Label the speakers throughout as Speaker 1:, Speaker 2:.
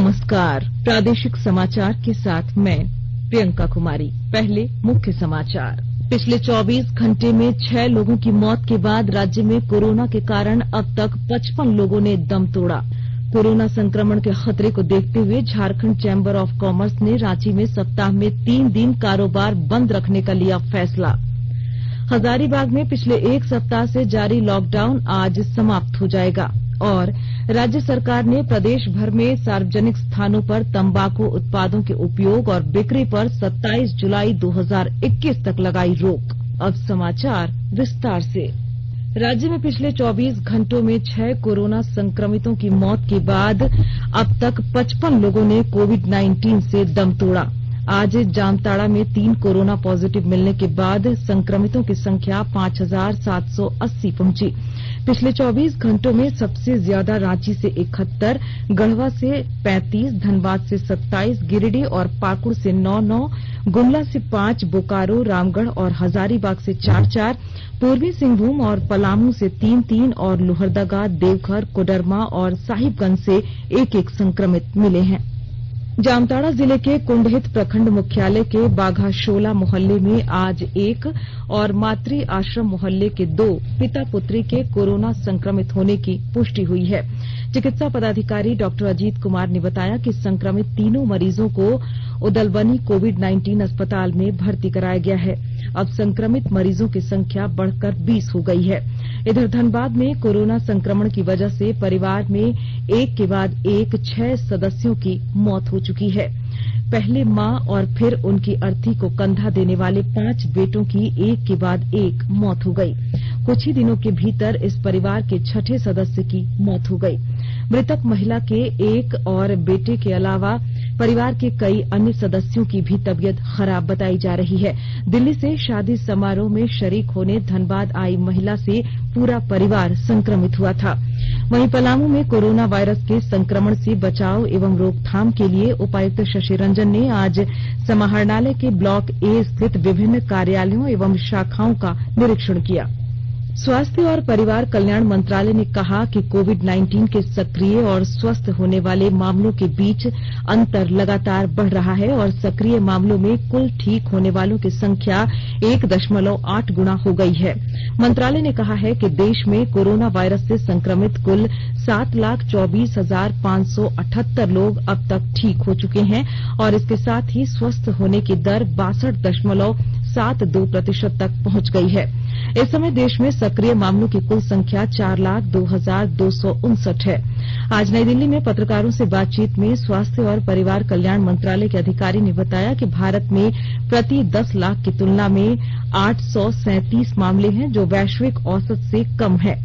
Speaker 1: नमस्कार। प्रादेशिक समाचार के साथ मैं प्रियंका कुमारी। पहले मुख्य समाचार। पिछले 24 घंटे में 6 लोगों की मौत के बाद राज्य में कोरोना के कारण अब तक 55 लोगों ने दम तोड़ा। कोरोना संक्रमण के खतरे को देखते हुए झारखंड चैंबर ऑफ कॉमर्स ने रांची में सप्ताह में 3 दिन कारोबार बंद रखने का लिया फैसला। हजारीबाग में पिछले 1 सप्ताह से जारी लॉकडाउन आज समाप्त हो जाएगा। और राज्य सरकार ने प्रदेश भर में सार्वजनिक स्थानों पर तंबाकू उत्पादों के उपयोग और बिक्री पर 27 जुलाई 2021 तक लगाई रोक। अब समाचार विस्तार से। राज्य में पिछले 24 घंटों में 6 कोरोना संक्रमितों की मौत के बाद अब तक 55 लोगों ने कोविड-19 से दम तोड़ा। आज जामताड़ा में 3 कोरोना पॉजिटिव मिलने के बाद संक्रमितों की संख्या 5780 पहुंची। पिछले 24 घंटों में सबसे ज्यादा रांची से 71, गढ़वा से 35, धनबाद से 27, गिरिडीह और पाकुड़ से 9, गुमला से 5, बोकारो, रामगढ़ और हजारीबाग से 4, पूर्वी सिंहभूम और पलामू से 3 और लोहरदगा, देवघर, कोडरमा और साहिबगंज से 1 संक्रमित मिले हैं। जामताड़ा जिले के कुंडहित प्रखंड मुख्यालय के बाघाशोला मोहल्ले में आज 1 और मातृ आश्रम मोहल्ले के 2 पिता पुत्री के कोरोना संक्रमित होने की पुष्टि हुई है। चिकित्सा पदाधिकारी डॉक्टर अजीत कुमार ने बताया कि संक्रमित तीनों मरीजों को उदलबनी कोविड-19 अस्पताल में भर्ती कराया गया है। अब संक्रमित मरीजों की संख्या बढ़कर 20 हो गई है। इधर धनबाद में कोरोना संक्रमण की वजह से परिवार में एक के बाद एक 6 सदस्यों की मौत हो चुकी है। पहले मां और फिर उनकी अर्थी को कंधा देने वाले 5 बेटों की एक के बाद एक मौत हो गई। कुछ ही दिनों के भीतर इस परिवार के 6ठे सदस्य की मौत हो गई। मृतक महिला के एक और बेटे के अलावा परिवार के कई अन्य सदस्यों की भी तबीयत खराब बताई जा रही है। दिल्ली से शादी समारोह में शरीक होने धनबाद आई महिला से पूरा परिवार संक्रमित हुआ था। वहीं पलामू में कोरोना वायरस के संक्रमण से बचाव एवं रोकथाम के लिए उपायुक्त शशि रंजन ने आज समाहरणालय के ब्लॉक ए स्थित विभिन्न कार्यालयों एवं शाखाओं का निरीक्षण किया। स्वास्थ्य और परिवार कल्याण मंत्रालय ने कहा कि कोविड-19 के सक्रिय और स्वस्थ होने वाले मामलों के बीच अंतर लगातार बढ़ रहा है और सक्रिय मामलों में कुल ठीक होने वालों की संख्या 1.8 गुना हो गई है। मंत्रालय ने कहा है कि देश में कोरोना वायरस से संक्रमित कुल 7,24,578 लोग अब तक ठीक हो चुके हैं और इसके साथ ही स्वस्थ होने की दर 62.72% तक पहुंच गई है। इस समय देश में सक्रिय मामलों की कुल संख्या 4,02,259 है। आज नई दिल्ली में पत्रकारों से बातचीत में स्वास्थ्य और परिवार कल्याण मंत्रालय के अधिकारी ने बताया कि भारत में प्रति 10 लाख की तुलना में 837 मामले हैं, जो वैश्विक औसत से कम है।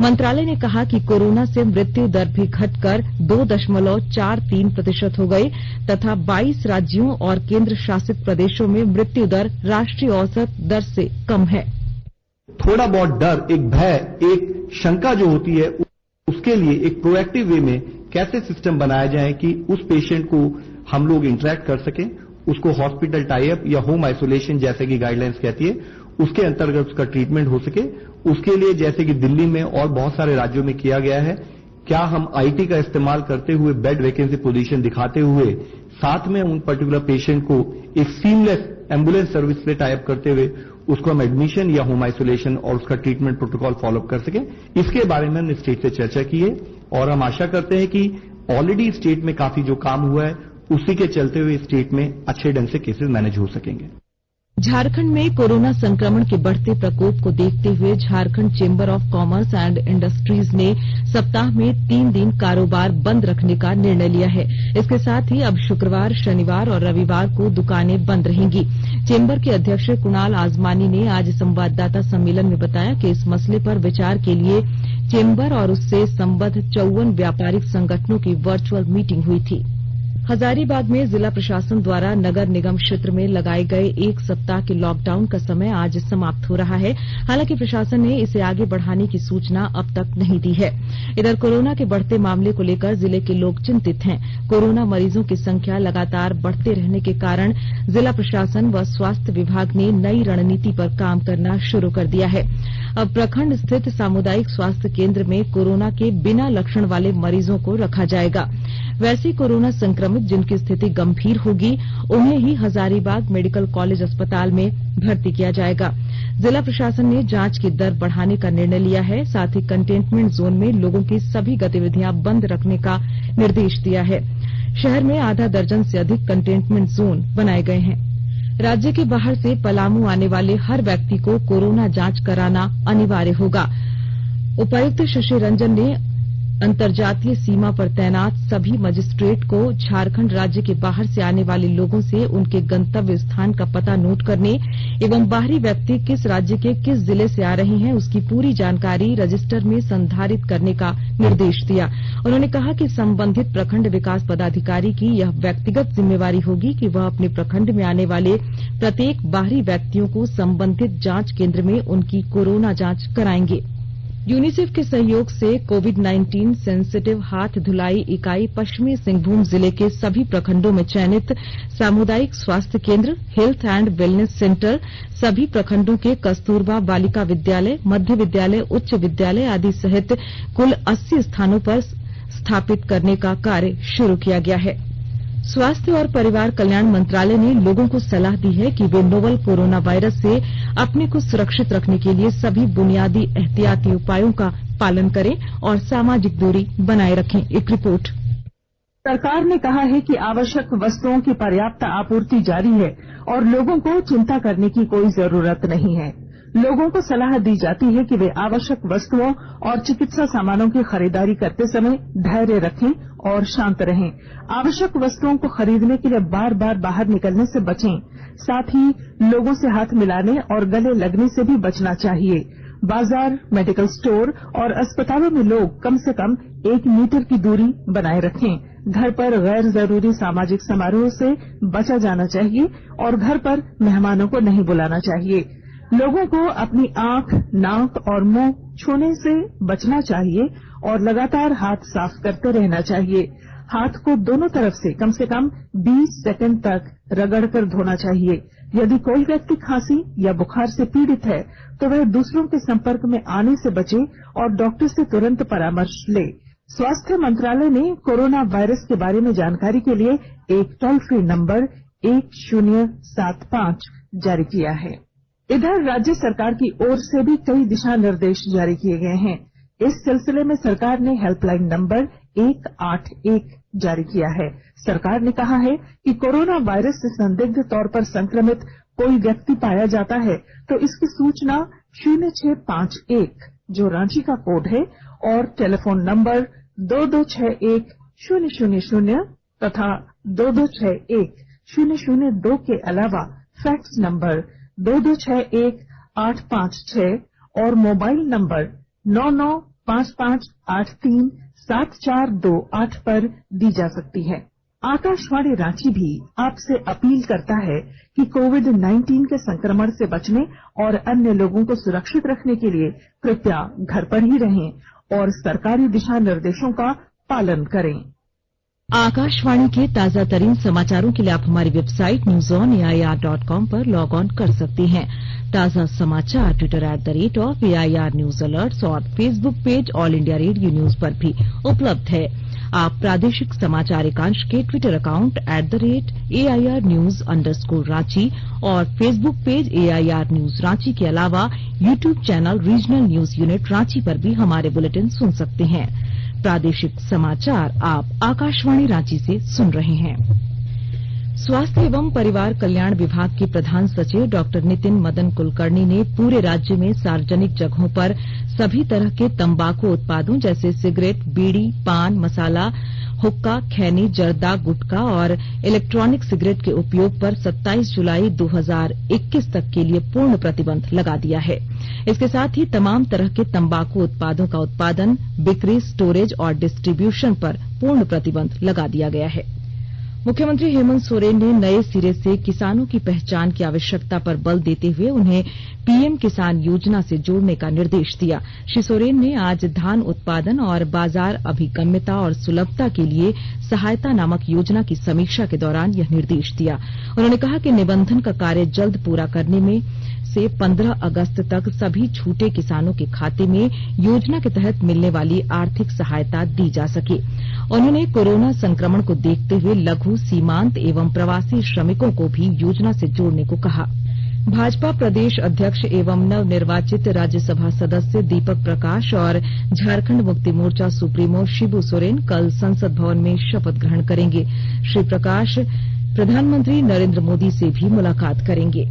Speaker 1: मंत्रालय ने कहा कि कोरोना से मृत्यु दर भी घटकर 2.43% हो गई तथा 22 राज्यों और केंद्र शासित प्रदेशों में मृत्यु दर राष्ट्रीय औसत दर से कम है।
Speaker 2: थोड़ा बहुत डर, एक भय, एक शंका जो होती है, उसके लिए एक प्रोएक्टिव वे में कैसे सिस्टम बनाया जाए कि उस पेशेंट को हम लोग इंटरेक्ट कर सकें, उसको हॉस्पिटल टाई अप या होम आइसोलेशन जैसे कि गाइडलाइंस कहती है, उसके अंतर्गत उसका ट्रीटमेंट हो सके। उसके लिए जैसे कि दिल्ली में और बहुत सारे राज्यों में किया गया है, क्या हम आईटी का इस्तेमाल करते हुए बेड वैकेंसी पोजीशन दिखाते हुए साथ में उन पर्टिकुलर पेशेंट को एक सीमलेस एम्बुलेंस सर्विस से टाई अप करते हुए उसको हम एडमिशन या होम आइसोलेशन और उसका ट्रीटमेंट प्रोटोकॉल फॉलोअप कर सकें। इसके बारे में हमने स्टेट से चर्चा की है और हम आशा करते हैं कि ऑलरेडी स्टेट में काफी जो काम हुआ है उसी के चलते हुए स्टेट में अच्छे ढंग से केसेस मैनेज हो सकेंगे।
Speaker 1: झारखंड में कोरोना संक्रमण के बढ़ते प्रकोप को देखते हुए Jharkhand chamber of commerce and industries ने सप्ताह में 3 दिन कारोबार बंद रखने का निर्णय लिया है। इसके साथ ही अब शुक्रवार, शनिवार और रविवार को दुकानें बंद रहेंगी। चेंबर के अध्यक्ष कुणाल आजमानी ने आज संवाददाता सम्मेलन में बताया कि इस मसले पर विचार के लिए चेंबर और उससे संबद्ध 54 व्यापारिक संगठनों की वर्चुअल मीटिंग हुई थी। हजारीबाग में जिला प्रशासन द्वारा नगर निगम क्षेत्र में लगाए गए 1 सप्ताह के लॉकडाउन का समय आज समाप्त हो रहा है। हालांकि प्रशासन ने इसे आगे बढ़ाने की सूचना अब तक नहीं दी है। इधर कोरोना के बढ़ते मामले को लेकर जिले के लोग चिंतित हैं। कोरोना मरीजों की संख्या लगातार बढ़ते रहने के कारण जिला प्रशासन व स्वास्थ्य विभाग ने नई रणनीति पर काम करना शुरू कर दिया है। अब प्रखंड स्थित सामुदायिक स्वास्थ्य केंद्र में कोरोना के बिना लक्षण वाले मरीजों को रखा जाएगा। वैसे कोरोना संक्रमित जिनकी स्थिति गंभीर होगी उन्हें ही हजारीबाग मेडिकल कॉलेज अस्पताल में भर्ती किया जाएगा। जिला प्रशासन ने जांच की दर बढ़ाने का निर्णय लिया है। साथ ही कंटेनमेंट जोन में लोगों की सभी गतिविधियां बंद रखने का निर्देश दिया है। शहर में आधा दर्जन से अधिक कंटेनमेंट जोन बनाए गए हैं। राज्य के बाहर से पलामू आने वाले हर व्यक्ति को कोरोना जांच कराना अनिवार्य होगा। उपायुक्त शशि रंजन ने अंतर्जातीय सीमा पर तैनात सभी मजिस्ट्रेट को झारखंड राज्य के बाहर से आने वाले लोगों से उनके गंतव्य स्थान का पता नोट करने एवं बाहरी व्यक्ति किस राज्य के किस जिले से आ रहे हैं उसकी पूरी जानकारी रजिस्टर में संधारित करने का निर्देश दिया। उन्होंने कहा कि संबंधित प्रखंड विकास पदाधिकारी की यह व्यक्तिगत जिम्मेवारी होगी कि वह अपने प्रखंड में आने वाले प्रत्येक बाहरी व्यक्तियों को संबंधित जांच केंद्र में उनकी कोरोना जांच कराएंगे। यूनिसेफ के सहयोग से कोविड-19 सेंसिटिव हाथ धुलाई इकाई पश्चिमी सिंहभूम जिले के सभी प्रखंडों में चयनित सामुदायिक स्वास्थ्य केंद्र, हेल्थ एंड वेलनेस सेंटर, सभी प्रखंडों के कस्तूरबा बालिका विद्यालय, मध्य विद्यालय, उच्च विद्यालय आदि सहित कुल 80 स्थानों पर स्थापित करने का कार्य शुरू किया गया है। स्वास्थ्य और परिवार कल्याण मंत्रालय ने लोगों को सलाह दी है कि वे नोवल कोरोना वायरस से अपने को सुरक्षित रखने के लिए सभी बुनियादी एहतियाती उपायों का पालन करें और सामाजिक दूरी बनाए रखें। एक रिपोर्ट।
Speaker 3: सरकार ने कहा है कि आवश्यक वस्तुओं की पर्याप्त आपूर्ति जारी है और लोगों को चिंता करने की कोई जरूरत नहीं है। लोगों को सलाह दी जाती है कि वे आवश्यक वस्तुओं और चिकित्सा सामानों की खरीदारी करते समय धैर्य रखें और शांत रहें। आवश्यक वस्तुओं को खरीदने के लिए बार बार बाहर निकलने से बचें। साथ ही लोगों से हाथ मिलाने और गले लगने से भी बचना चाहिए। बाजार, मेडिकल स्टोर और अस्पतालों में लोग कम से कम 1 मीटर की दूरी बनाए रखें। घर पर गैर जरूरी सामाजिक समारोह से बचा जाना चाहिए और घर पर मेहमानों को नहीं बुलाना चाहिए। लोगों को अपनी आंख, नाक और मुंह छूने से बचना चाहिए और लगातार हाथ साफ करते रहना चाहिए। हाथ को दोनों तरफ से कम 20 सेकंड तक रगड़कर धोना चाहिए। यदि कोई व्यक्ति खांसी या बुखार से पीड़ित है तो वह दूसरों के संपर्क में आने से बचे और डॉक्टर से तुरंत परामर्श ले। स्वास्थ्य मंत्रालय ने कोरोना वायरस के बारे में जानकारी के लिए एक टोल फ्री नंबर 1075 जारी किया है। इधर राज्य सरकार की ओर से भी कई दिशा निर्देश जारी किए गए हैं। इस सिलसिले में सरकार ने हेल्पलाइन नंबर 181 जारी किया है। सरकार ने कहा है कि कोरोना वायरस से संदिग्ध तौर पर संक्रमित कोई व्यक्ति पाया जाता है तो इसकी सूचना 0651 जो रांची का कोड है और टेलीफोन नंबर 2261-000 तथा 2261-002 के अलावा फैक्स नंबर 2261-856 और मोबाइल नंबर 9955837428 पर दी जा सकती है। आकाशवाणी रांची भी आपसे अपील करता है कि कोविड-19 के संक्रमण से बचने और अन्य लोगों को सुरक्षित रखने के लिए कृपया घर पर ही रहें और सरकारी दिशा निर्देशों का पालन करें।
Speaker 1: आकाशवाणी के ताजा तरीन समाचारों के लिए आप हमारी वेबसाइट newsonair.com पर लॉग ऑन कर सकते हैं। ताजा समाचार ट्विटर @AIR न्यूज अलर्ट्स और Facebook page all India radio news पर भी उपलब्ध है। आप प्रादेशिक समाचार एकांश के ट्विटर अकाउंट @AIR news_रांची और Facebook page AIR news Ranchi के अलावा YouTube channel regional news unit Ranchi पर भी हमारे बुलेटिन सुन सकते हैं। प्रादेशिक समाचार आप आकाशवाणी रांची से सुन रहे हैं। स्वास्थ्य एवं परिवार कल्याण विभाग के प्रधान सचिव डॉक्टर नितिन मदन कुलकर्णी ने पूरे राज्य में सार्वजनिक जगहों पर सभी तरह के तंबाकू उत्पादों जैसे सिगरेट, बीड़ी, पान मसाला, हुक्का, खैनी, जर्दा, गुटखा और इलेक्ट्रॉनिक सिगरेट के उपयोग पर 27 जुलाई 2021 तक के लिए पूर्ण प्रतिबंध लगा दिया है। इसके साथ ही तमाम तरह के तंबाकू उत्पादों का उत्पादन, बिक्री, स्टोरेज और डिस्ट्रीब्यूशन पर पूर्ण प्रतिबंध लगा दिया गया है। मुख्यमंत्री हेमंत सोरेन ने नए सिरे से किसानों की पहचान की आवश्यकता पर बल देते हुए उन्हें पीएम किसान योजना से जोड़ने का निर्देश दिया। श्री सोरेन ने आज धान उत्पादन और बाजार अभिगम्यता और सुलभता के लिए सहायता नामक योजना की समीक्षा के दौरान यह निर्देश दिया। उन्होंने कहा कि निबंधन का कार्य जल्द पूरा करने में से 15 अगस्त तक सभी छूटे किसानों के खाते में योजना के तहत मिलने वाली आर्थिक सहायता दी जा सके। उन्होंने कोरोना संक्रमण को देखते हुए लघु, सीमांत एवं प्रवासी श्रमिकों को भी योजना से जोड़ने को कहा। भाजपा प्रदेश अध्यक्ष एवं नवनिर्वाचित राज्यसभा सदस्य दीपक प्रकाश और झारखंड मुक्ति मोर्चा सुप्रीमो शिबू सोरेन कल संसद भवन में शपथ ग्रहण करेंगे। श्री प्रकाश प्रधानमंत्री नरेंद्र मोदी से भी मुलाकात करेंगे।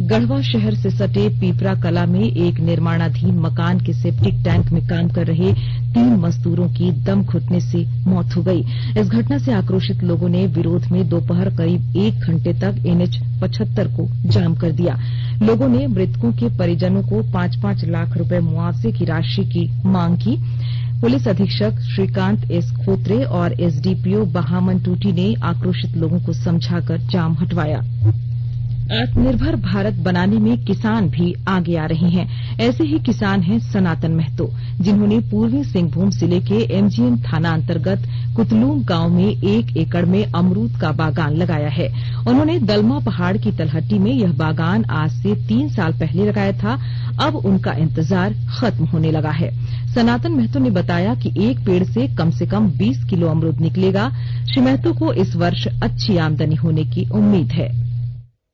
Speaker 1: गढ़वा शहर से सटे पीपरा कला में एक निर्माणाधीन मकान के सेप्टिक टैंक में काम कर रहे 3 मजदूरों की दम घुटने से मौत हो गई। इस घटना से आक्रोशित लोगों ने विरोध में दोपहर करीब 1 घंटे तक NH 75 को जाम कर दिया। लोगों ने मृतकों के परिजनों को 5-5 लाख रुपए मुआवजे की राशि की मांग की। पुलिस अधीक्षक श्रीकांत एस खोत्रे और SDPO बहामन टूटी ने आक्रोशित लोगों को समझाकर जाम हटवाया। आत्मनिर्भर भारत बनाने में किसान भी आगे आ रहे हैं। ऐसे ही किसान हैं सनातन महतो, जिन्होंने पूर्वी सिंहभूम जिले के MGM थाना अंतर्गत कुतलूम गांव में 1 एकड़ में अमरूद का बागान लगाया है। उन्होंने दलमा पहाड़ की तलहटी में यह बागान आज से 3 साल पहले लगाया था। अब उनका इंतजार खत्म होने लगा है। सनातन महतो ने बताया कि एक पेड़ से कम 20 किलो अमरूद निकलेगा। श्री महतो को इस वर्ष अच्छी आमदनी होने की उम्मीद है।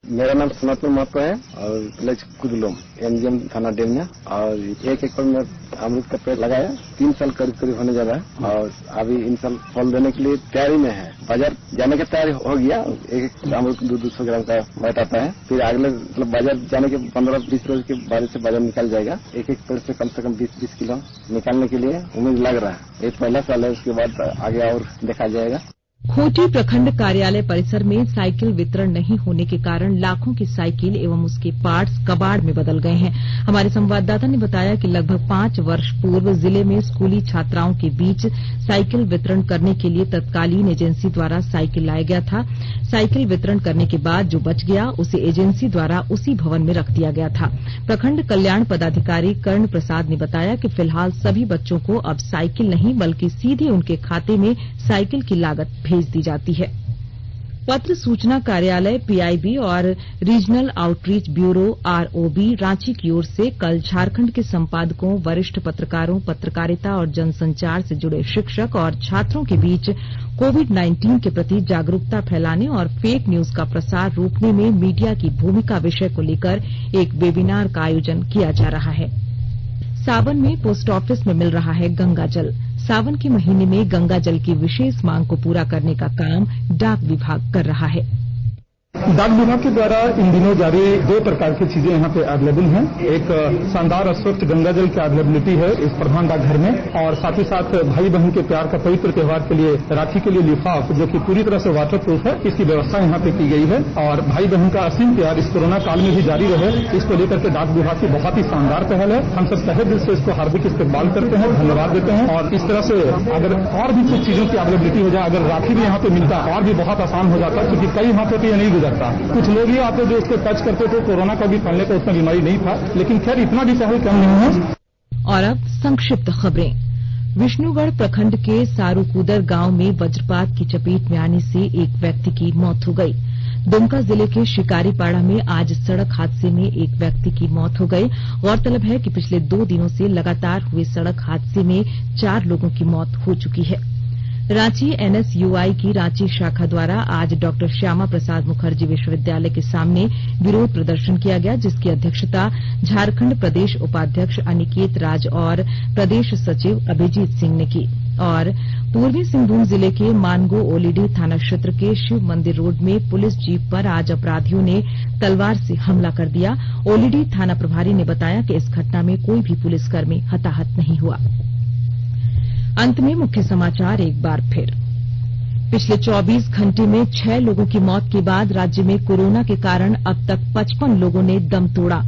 Speaker 4: मेरा नाम सनातन महतो है और विलेज कुदलुम MGM थाना डेमना और 1 एकड़ में अमरूद का पेड़ लगाया। 3 साल करीब होने जा रहा है और अभी इन साल फल देने के लिए तैयारी में है। बाजार जाने की तैयारी हो गया। एक अमरूद 200 ग्राम का बैठ आता है। फिर अगले मतलब बाजार जाने के 15-20 रोज के बाद से बाजार निकल जाएगा। एक पेड़ से कम 20 किलो निकालने के लिए उम्मीद लग रहा है। ये पहला साल है, उसके बाद आगे और देखा जाएगा।
Speaker 1: खूंटी प्रखंड कार्यालय परिसर में साइकिल वितरण नहीं होने के कारण लाखों की साइकिल एवं उसके पार्ट्स कबाड़ में बदल गए हैं। हमारे संवाददाता ने बताया कि लगभग 5 वर्ष पूर्व जिले में स्कूली छात्राओं के बीच साइकिल वितरण करने के लिए तत्कालीन एजेंसी द्वारा साइकिल लाया गया था। साइकिल वितरण करने के बाद जो बच गया उसे एजेंसी द्वारा उसी भवन में रख दिया गया था। प्रखंड कल्याण पदाधिकारी कर्ण प्रसाद ने बताया कि फिलहाल सभी बच्चों को अब साइकिल नहीं बल्कि सीधे उनके खाते में साइकिल की लागत भेज दी जाती है। पत्र सूचना कार्यालय PIB और regional outreach bureau ROB Ranchi की ओर से कल झारखंड के संपादकों, वरिष्ठ पत्रकारों, पत्रकारिता और जनसंचार से जुड़े शिक्षक और छात्रों के बीच कोविड-19 के प्रति जागरूकता फैलाने और फेक न्यूज का प्रसार रोकने में मीडिया की भूमिका विषय को लेकर एक वेबिनार का आयोजन किया जा रहा है। सावन में पोस्ट ऑफिस में मिल रहा है गंगा जल। सावन के महीने में गंगा जल की विशेष मांग को पूरा करने का काम डाक विभाग कर रहा है।
Speaker 5: डाक विभाग के द्वारा इन दिनों जारी 2 प्रकार की चीजें यहाँ पे अवेलेबल हैं। एक शानदार स्वच्छ गंगा जल की अवेलेबिलिटी है इस प्रधान डाकघर में, और साथ ही साथ भाई बहन के प्यार का पवित्र त्योहार के लिए राखी के लिए लिफाफ जो कि पूरी तरह से वाटर प्रूफ है, इसकी व्यवस्था यहाँ पे की गई है। और भाई बहन का असीम प्यार इस कोरोना काल में भी जारी रहे, इसको लेकर के डाक विभाग की बहुत ही शानदार पहल है। हम सब तहे दिल से इसको हार्दिक इस्तेमाल करते हैं, धन्यवाद देते हैं। और इस तरह से अगर और भी कुछ चीजों की अवेलेबिलिटी हो जाए, अगर राखी भी यहाँ पे मिलता और भी बहुत आसान हो जाता, क्योंकि कई यहाँ पे ये नहीं गुजरता। कुछ लोग ही आते जो इसको टच करते थे, कोरोना का भी फैलने का उतना बीमारी नहीं था, लेकिन खैर इतना भी पहल कम नहीं है।
Speaker 1: और अब संक्षिप्त खबरें। विष्णुगढ़ प्रखंड के सारूकुदर गांव में वज्रपात की चपेट में आने से एक व्यक्ति की मौत हो गई। दुमका जिले के शिकारीपाड़ा में आज सड़क हादसे में एक व्यक्ति की मौत हो गई। गौरतलब है कि पिछले 2 दिनों से लगातार हुए सड़क हादसे में 4 लोगों की मौत हो चुकी है। रांची NSUI की रांची शाखा द्वारा आज डॉक्टर श्यामा प्रसाद मुखर्जी विश्वविद्यालय के सामने विरोध प्रदर्शन किया गया, जिसकी अध्यक्षता झारखंड प्रदेश उपाध्यक्ष अनिकेत राज और प्रदेश सचिव अभिजीत सिंह ने की। और पूर्वी सिंहभूम जिले के मानगो ओलीडीह थाना क्षेत्र के शिव मंदिर रोड में पुलिस जीप पर आज अपराधियों ने तलवार से हमला कर दिया। ओलीडीह थाना प्रभारी ने बताया कि इस घटना में कोई भी पुलिसकर्मी हताहत नहीं हुआ। अंत में मुख्य समाचार एक बार फिर। पिछले 24 घंटे में 6 लोगों की मौत के बाद राज्य में कोरोना के कारण अब तक 55 लोगों ने दम तोड़ा।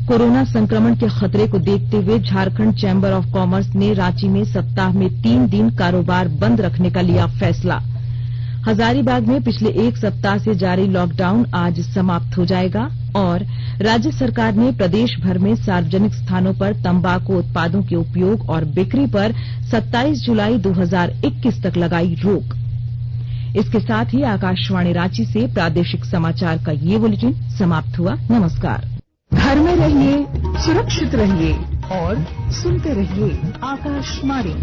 Speaker 1: कोरोना संक्रमण के खतरे को देखते हुए झारखंड चैंबर ऑफ कॉमर्स ने रांची में सप्ताह में 3 दिन कारोबार बंद रखने का लिया फैसला। हजारीबाग में पिछले एक सप्ताह से जारी लॉकडाउन आज समाप्त हो जाएगा और राज्य सरकार ने प्रदेश भर में सार्वजनिक स्थानों पर तंबाकू उत्पादों के उपयोग और बिक्री पर 27 जुलाई 2021 तक लगाई रोक। इसके साथ ही आकाशवाणी रांची से प्रादेशिक समाचार का ये बुलेटिन समाप्त हुआ। नमस्कार।
Speaker 3: घर में रहिए, सुरक्षित रहिए और सुनते रहिए आकाशवाणी।